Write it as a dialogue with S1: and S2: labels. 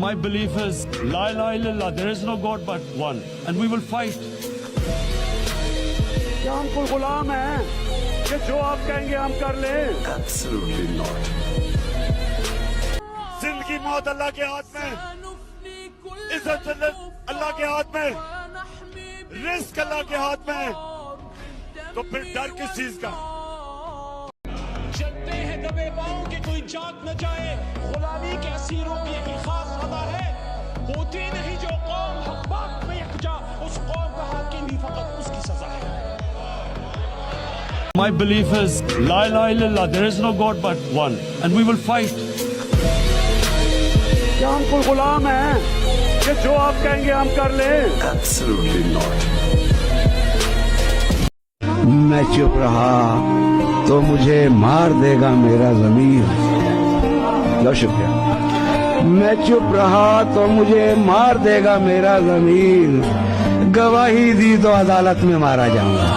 S1: My belief is La ilaha illallah, there is no God but one, and we will fight.
S2: क्या हम कोई गुलाम हैं कि जो आप कहेंगे हम कर लें?
S3: Absolutely not.
S2: जिंदगी मौत अल्लाह के हाथ में, इज्जत अल्लाह के हाथ में, रिस्क अल्लाह के हाथ में, तो फिर डर किस चीज का?
S4: चलते हैं दबे पाँव के कोई जाग न जाए, गुलामी के असीरों की एक खास अदा है, होती नहीं जो कौम हक बात में यकजा, उस कौम का हाकिम ही फकत उसकी सजा है।
S1: My belief is La ilaha illallah, there is no God but one, and we will fight.
S2: क्या हम कोई गुलाम हैं कि जो आप कहेंगे हम कर लें?
S3: Absolutely not.
S5: मैं चुप रहा तो मुझे मार देगा मेरा ज़मीर। बहुत शुक्रिया। मैं चुप रहा तो मुझे मार देगा मेरा ज़मीर, गवाही दी तो अदालत में मारा जाऊंगा।